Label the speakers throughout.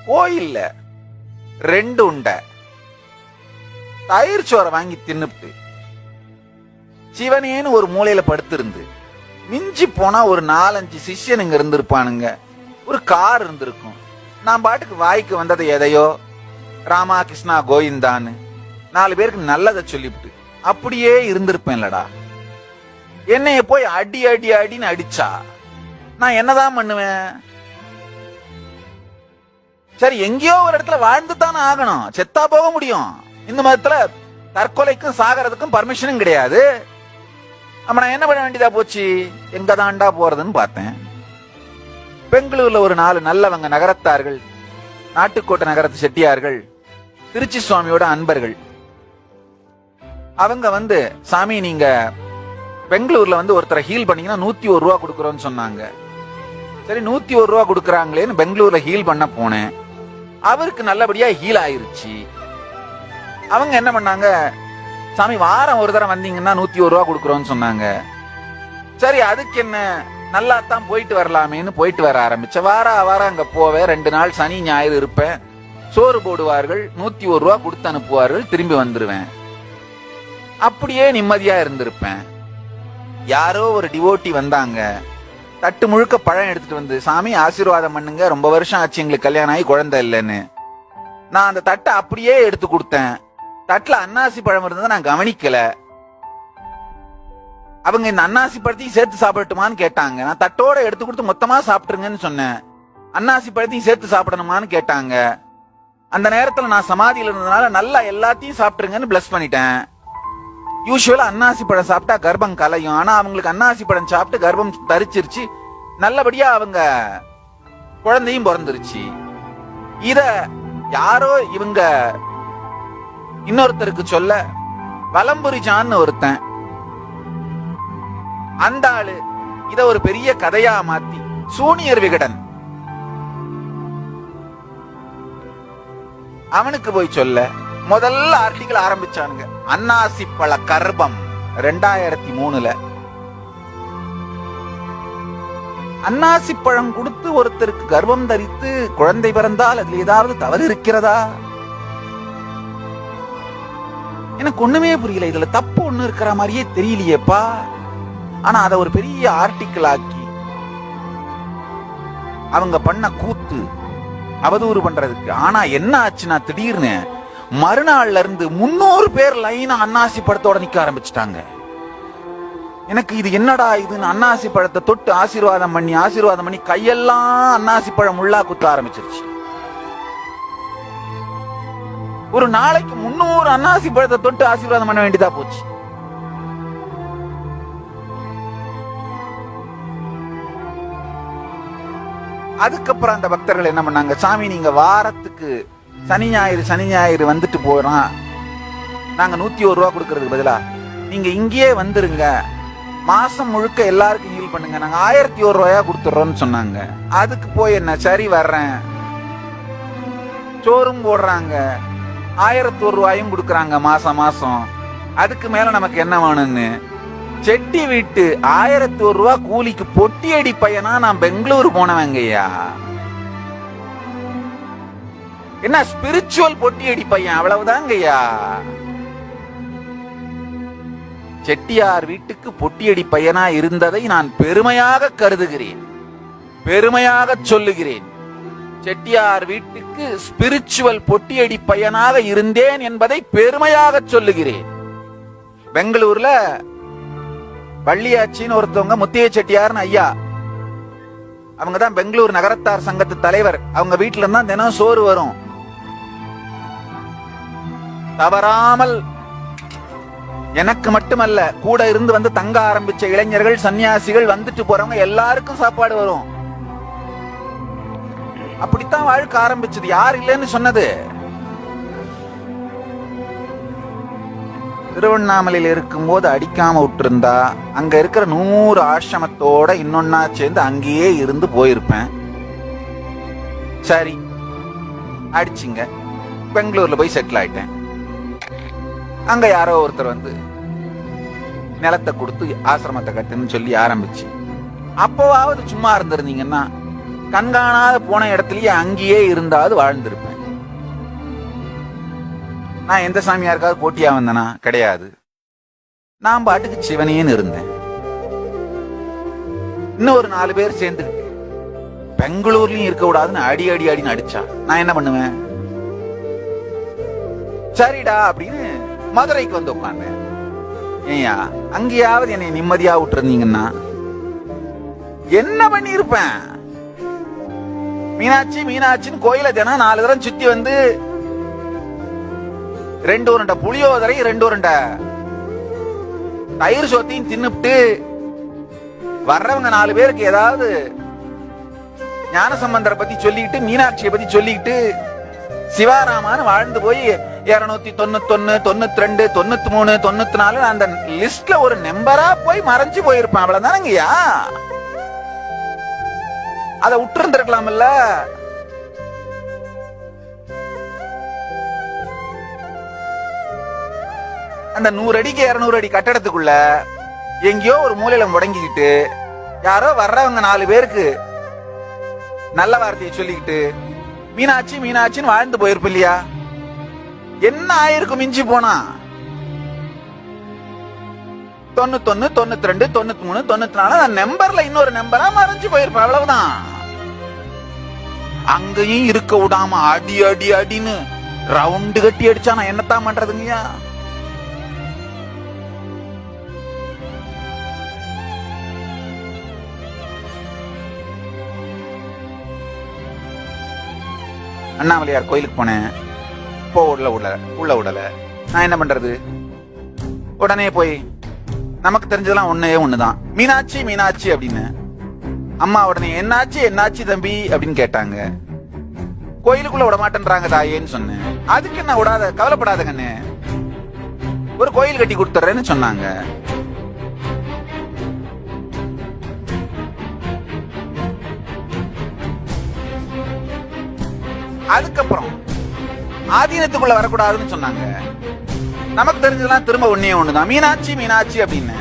Speaker 1: கோயில்ல 2 உண்டை தயிர் சோறை வாங்கி தின்னுட்டு சிவனேன்னு ஒரு மூலையில படுத்திருந்து மிஞ்சி போனா ஒரு 4-5 சிஷ்யனுங்க இருந்திருப்பானுங்க. ஒரு கார் இருந்திருக்கும். நான் பாட்டுக்கு வாய்க்கு வந்ததை எதையோ ராமா கிருஷ்ணா கோவிந்தான்னு 4 பேருக்கு நல்லதை சொல்லிவிட்டு அப்படியே இருந்திருப்பேன்லடா. என்னைய போய் அடி அடி அடின்னு அடிச்சா நான் என்னதான் பண்ணுவேன்? சரி, எங்கேயோ ஒரு இடத்துல வாழ்ந்து தானே ஆகணும், செத்தா போக முடியும். இந்த மதத்துல தற்கொலைக்கும் சாகிறதுக்கும் பர்மிஷனும் கிடையாது. அப்ப நான் என்ன பண்ண வேண்டியதா போச்சு? எங்க தாண்டா போறதுன்னு பார்த்தேன். பெங்களூர்ல ஒரு 4 நல்லவங்க நகரத்தார்கள், நாட்டுக்கோட்டை நகரத்து செட்டியார்கள், திருச்சி சுவாமியோட அன்பர்கள். அவங்க சாமி நீங்க பெங்களூர்ல ஒருத்தரை ஹீல் பண்ணீங்கன்னா 101 ரூபா கொடுக்குறோன்னு சொன்னாங்க. சரி, 101 ரூபா கொடுக்குறாங்களேன்னு பெங்களூர்ல ஹீல் பண்ண போனேன். அவருக்கு நல்லபடியா ஹீல் ஆயிருச்சு. அவங்க என்ன பண்ணாங்க, சாமி வாரம் ஒரு தடவை வந்தீங்கன்னா 101 ரூபா கொடுக்குறோன்னு சொன்னாங்க. சரி, அதுக்கு என்ன, நல்லா தான் போயிட்டு வரலாமேன்னு போயிட்டு வர ஆரம்பிச்ச. வாரம் அங்க போவேன். 2 நாள் சனி ஞாயிறு இருப்பேன். சோறு போடுவார்கள், 101 ரூபா கொடுத்து அனுப்புவார்கள், திரும்பி வந்துருவேன். அப்படியே நிம்மதியா இருந்திருப்பேன். யாரோ ஒரு டிவோட்டி வந்தாங்க, தட்டு முழுக்க பழம் எடுத்துட்டு வந்து, சாமி ஆசீர்வாதம் பண்ணுங்க, ரொம்ப வருஷம் ஆச்சு எங்களுக்கு கல்யாணம் ஆகி குழந்தை இல்லைன்னு. நான் அந்த தட்டை அப்படியே எடுத்து கொடுத்தேன். தட்டுல அன்னாசி பழம் இருந்ததை நான் கவனிக்கல. அவங்க இந்த அன்னாசி பழத்தையும் சேர்த்து சாப்பிடட்டுமான்னு கேட்டாங்க. நான் தட்டோட எடுத்து கொடுத்து மொத்தமா சாப்பிட்டுருங்கன்னு சொன்னேன். அன்னாசி பழத்தையும் சேர்த்து சாப்பிடணுமான்னு கேட்டாங்க. அந்த நேரத்துல நான் சமாதியில இருந்ததுனால நல்லா எல்லாத்தையும் சாப்பிட்டுருங்கன்னு பிளஸ் பண்ணிட்டேன். யூசுவலா அன்னாசி பழம் சாப்பிட்டா கர்ப்பம் கலையும். ஆனா அவங்களுக்கு அன்னாசி பழம் சாப்பிட்டு கர்ப்பம் தரிச்சிருச்சு. நல்லபடியா அவங்க குழந்தையும் பிறந்துருச்சு. இத யாரோ இவங்க இன்னொருத்தருக்கு சொல்ல, வலம்புரிஜான்னு ஒருத்தன், அந்த ஆளு இத ஒரு பெரிய கதையா மாத்தி சூனியர் விகடன் அவனுக்கு போய் சொல்ல முதல்ல ஆர்டிகல் ஆரம்பிச்சானுங்க. அன்னாசி பழ கர்ப்பம் 2003ல அன்னாசி பழம் கொடுத்து ஒருத்தருக்கு கர்ப்பம் தரித்து குழந்தை பிறந்தால் அதுல ஏதாவது தவறு இருக்கிறதா? எனக்கு ஒண்ணுமே புரியல. இதுல தப்பு ஒண்ணு இருக்கிற மாதிரியே தெரியலையேப்பா. ஆனா அத ஒரு பெரிய ஆர்டிக்கிள் ஆக்கி அவங்க பண்ண கூத்து அவதூறு பண்றதுக்கு. ஆனா என்ன ஆச்சுன்னா, திடீர்னு மறுநாள்ல இருந்து 300 பேர் லைனா அன்னாசி பழத்தோட நிக்க ஆரம்பிச்சுட்டாங்க. எனக்கு இது என்னடா இதுன்னு அன்னாசி பழத்தை தொட்டு ஆசீர்வாதம் பண்ணி கையெல்லாம் அன்னாசி பழம் முள்ளா குத்த ஆரம்பிச்சிருச்சு. ஒரு நாளைக்கு 300 அன்னாசி பழத்தை தொட்டு ஆசீர்வாதம் பண்ண வேண்டியதா போச்சு. அதுக்கப்புறம் அந்த பக்தர்கள் என்ன பண்ணாங்க, சாமி நீங்க வாரத்துக்கு சனி ஞாயிறு வந்துட்டு போறோம், நாங்க 101 ரூபா கொடுக்கறதுக்கு பதிலா நீங்க இங்கேயே வந்துருங்க, மாசம் முழுக்க எல்லாருக்கும் ஹீல் பண்ணுங்க, நாங்க 1001 ரூபாயா கொடுத்துறோம்னு சொன்னாங்க. அதுக்கு போய் என்ன, சரி வர்றேன், சோறும் போடுறாங்க, 1001 ரூபாயும் கொடுக்கறாங்க மாசம் மாசம். அதுக்கு மேல நமக்கு என்ன வேணும்னு செட்டி வீட்டு 1001 ரூபா கூலிக்கு பொட்டி அடி பையனா நான் பெங்களூர் போனவங்கய்யா. என்ன ஸ்பிரிச்சுவல் பொட்டி அடி பையன், அவ்வளவுதாங்கய்யா. செட்டியார் வீட்டுக்கு பொட்டியடி பையனா இருந்ததை நான் பெருமையாக கருதுகிறேன், பெருமையாக சொல்லுகிறேன். செட்டியார் வீட்டுக்கு ஸ்பிரிச்சுவல் பொட்டியடி பையனாக இருந்தேன் என்பதை பெருமையாக சொல்லுகிறேன். பெங்களூர்ல வள்ளியாச்சின்னு ஒருத்தவங்க, முத்திய செட்டியார்னு ஐயா, அவங்கதான் பெங்களூர் நகரத்தார் சங்கத்து தலைவர். அவங்க வீட்டுல இருந்தா தினம் சோறு வரும். தவறாமல் எனக்கு மட்டுமல்ல, கூட இருந்து தங்க ஆரம்பிச்ச இளைஞர்கள், சன்னியாசிகள், வந்துட்டு போறவங்க எல்லாருக்கும் சாப்பாடு வரும். அப்படித்தான் வாழ்க்கை ஆரம்பிச்சது. யார் இல்லைன்னு சொன்னது? திருவண்ணாமலையில் இருக்கும் போது அடிக்காம விட்டுருந்தா அங்க இருக்கிற 100 ஆசிரமத்தோட இன்னொன்னா சேர்ந்து அங்கேயே இருந்து போயிருப்பேன். சரி, அடிச்சிங்க, பெங்களூர்ல போய் செட்டில் ஆயிட்டேன். அங்க யாரோ ஒருத்தர் நிலத்தை கொடுத்து ஆசிரமத்தை கட்டுன்னு சொல்லி ஆரம்பிச்சு, அப்போவாவது சும்மா இருந்திருந்தீங்கன்னா கண்காணாத போன இடத்துலயே அங்கேயே இருந்தாது வாழ்ந்திருப்பேன். நான் எந்த சாமியாருக்காவது போட்டியா வந்தனா? கிடையாது. நான் பாட்டுக்கு சிவனேன்னு இருந்தேன். இன்னும் ஒரு 4 பேர் சேர்ந்துக்கிட்டு பெங்களூர்லயும் இருக்க கூடாதுன்னு அடின்னு அடிச்சா நான் என்ன பண்ணுவேன்? சரிடா அப்படின்னு மதுரைக்கு வந்து உட்கார்ந்தேன். ஏயா அங்கேயாவது என்னை நிம்மதியா விட்டுருந்தீங்கன்னா என்ன பண்ணிருப்பேன்? மீனாட்சி மீனாட்சின்னு கோயில தினம் 4 தரம் சுத்தி வந்து 2 உருண்டை புளியோதரை 2 உருண்டை தயிர் சோத்தையும் தின்னுட்டு வர்றவங்க 4 பேருக்கு ஏதாவது ஞானசம்பந்தரை பத்தி சொல்லிக்கிட்டு மீனாட்சியை பத்தி சொல்லிக்கிட்டு சிவாராமான்னு வாழ்ந்து போய் 291, 92, 93, 94 அந்த லிஸ்ட்ல ஒரு நம்பரா போய் மறைஞ்சு போயிருப்பேன். அவ்வளவுதானங்கய்யா. அதை விட்டு இருந்திருக்கலாம்ல. அந்த 100 அடிக்கு 200 அடி கட்டடத்துக்குள்ள எங்கேயோ ஒரு மூலையில முடங்கிக்கிட்டு யாரோ வர்றவங்க 4 பேருக்கு நல்ல வார்த்தையை சொல்லிக்கிட்டு மீனாட்சி மீனாட்சின்னு வாழ்ந்து போயிருப்ப இல்லையா? என்ன ஆயிருக்கும் மிஞ்சி போனா? 91, 92, 93, 94 அந்த நம்பர்ல இன்னொரு நம்பரா மறைஞ்சு போயிருப்ப. அவ்வளவுதான். அங்கேயும் இருக்க விடாம அடி அடி அடின்னு ரவுண்டு கட்டி அடிச்சா நான் என்னத்தான் பண்றதுங்கய்யா? அண்ணாமலையார் கோயிலுக்கு போனேன். உள்ள விடல. நான் என்ன பண்றது? உடனே போய் நமக்கு தெரிஞ்சதெல்லாம் ஒண்ணுதான், மீனாட்சி மீனாட்சி அப்படின்னு. அம்மா உடனே என்னாச்சு என்னாச்சு தம்பி அப்படின்னு கேட்டாங்க. கோயிலுக்குள்ள விட மாட்டேன்றாங்க தாயேன்னு சொன்னேன். அதுக்கு என்ன விடாத, கவலைப்படாத கண்ணு, ஒரு கோயில் கட்டி கொடுத்துறேன்னு சொன்னாங்க. அதுக்கப்புறம் ஆதீனத்துக்குள்ள வரக்கூடாதுன்னு சொன்னாங்க. நமக்கு தெரிஞ்சதெல்லாம் திரும்ப ஒண்ணுதான், மீனாட்சி மீனாட்சி அப்படின்னு.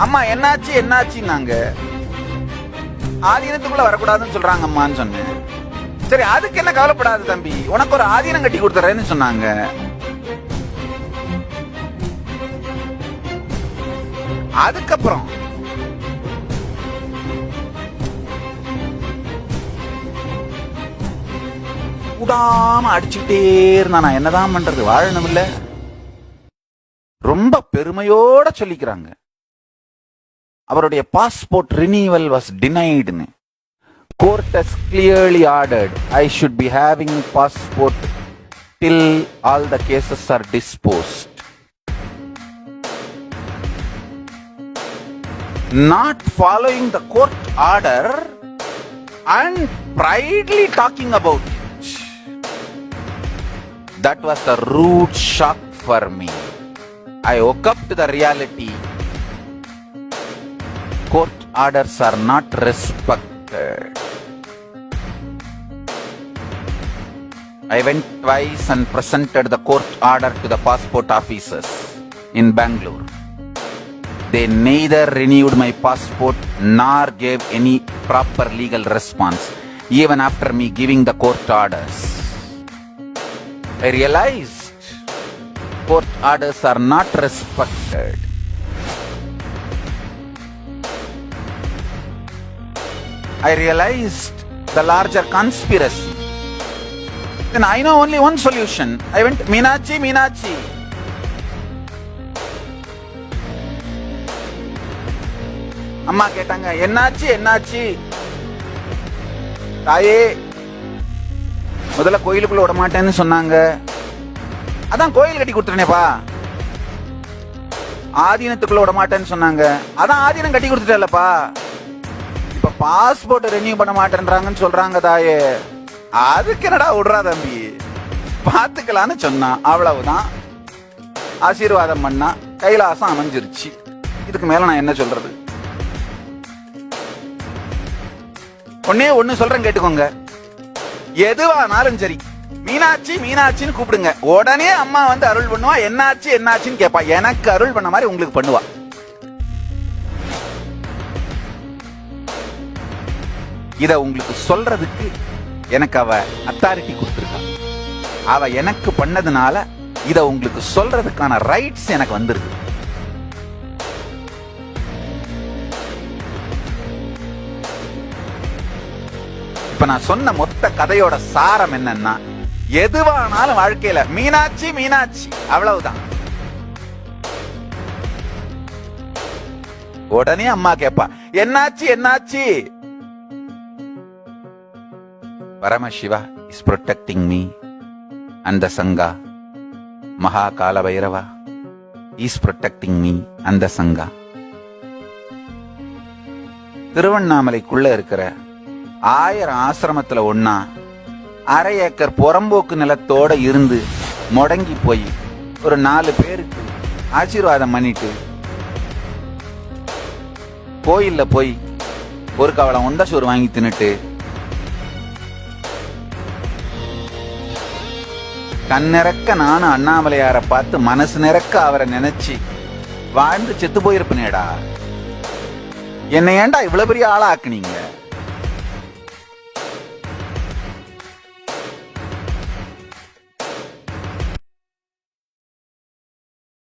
Speaker 1: அம்மா என்னாச்சு என்னாச்சுன்னாங்க. ஆதீனத்துக்குள்ள வரக்கூடாதுன்னு சொல்றாங்க அம்மான்னு சொன்னேன். சரி அதுக்கு என்ன, கவலைப்படாது தம்பி, உனக்கு ஒரு ஆதீனம் கட்டி கொடுத்துறேன்னு சொன்னாங்க. அதுக்கப்புறம் கூடாம அடிச்சுட்டே இருந்தா நான் என்னதான் பண்றது? வாழணும் இல்ல. ரொம்ப பெருமையோட சொல்லிக்கிறாங்க அவருடைய பாஸ்போர்ட் ரினியூவல் வாஸ் டினைடுன்னு. Court has clearly ordered I should be having passport till all the cases are disposed. Not following the court order and proudly talking about it. That was a rude shock for me. I woke up to the reality. Court orders are not respected. I went twice and presented the court order to the passport officers in Bangalore. They neither renewed my passport nor gave any proper legal response, even after me giving the court orders. I realized court orders are not respected. I realized the larger conspiracy. Then I know only one solution. I went, Meenachi, Meenachi. அம்மா கேட்டாங்க, என்னாச்சு என்னாச்சு? தாயே முதல்ல கோயிலுக்குள்ள விட மாட்டேன்னு சொன்னாங்க, அதான் கோயில் கட்டி கொடுத்துட்டேனேப்பா. ஆதீனத்துக்குள்ள விட மாட்டேன்னு சொன்னாங்க, அதான் ஆதீனம் கட்டி கொடுத்துட்டேன்லப்பா. இப்ப பாஸ்போர்ட் ரெனியூ பண்ண மாட்டேன்றாங்கன்னு சொல்றாங்க தாயே, அதுக்கு என்னடா விடுறா தம்பி, பாத்துக்கலான்னு சொன்னா. அவ்வளவுதான். ஆசீர்வாதம் பண்ணா கைலாசம் அமைஞ்சிருச்சு. இதுக்கு மேல நான் என்ன சொல்றது? ஒண்ணு சொல்றேன் கேட்டுக்கோங்க. எதுவானாலும் சரி மீனாட்சி மீனாட்சின்னு கூப்பிடுங்க. உடனே அம்மா வந்து அருள் பண்ணுவா. என்னாச்சு என்னாச்சுன்னு கேட்பா. எனக்கு அருள் பண்ண மாதிரி உங்களுக்கு பண்ணுவா. இத உங்களுக்கு சொல்றதுக்கு எனக்கு அவ அத்தாரிட்டி கொடுத்துருக்கா. அவ எனக்கு பண்ணதுனால இத உங்களுக்கு சொல்றதுக்கான ரைட்ஸ் எனக்கு வந்திருக்கு. இப்ப நான் சொன்ன மொத்த கதையோட சாரம் என்னன்னா, எதுவானாலும் வாழ்க்கையில மீனாட்சி மீனாட்சி அவ்வளவுதான். உடனே அம்மா கேப்பா, என்னாச்சு என்னாச்சு? Paramashiva is protecting me and the Sangha. Mahakala Bhairava is protecting me and the Sangha. திருவண்ணாமலைக்குள்ள இருக்கிற 1000 ஆசிரமத்துல ஒன்னா 1/2 ஏக்கர் புறம்போக்கு நிலத்தோட இருந்து முடங்கி போய் ஒரு 4 பேருக்கு ஆசீர்வாதம் பண்ணிட்டு கோயில்ல போய் ஒரு கவளம் உண்ட சோறு வாங்கி தின்னுட்டு கண்ணிறக்க நானும் அண்ணாமலையார பார்த்து மனசு நிறக்க அவரை நினைச்சு வாழ்ந்து செத்து போயிருப்பேனேடா. என்னை ஏன்டா இவ்வளவு பெரிய ஆளா ஆக்குனீங்க?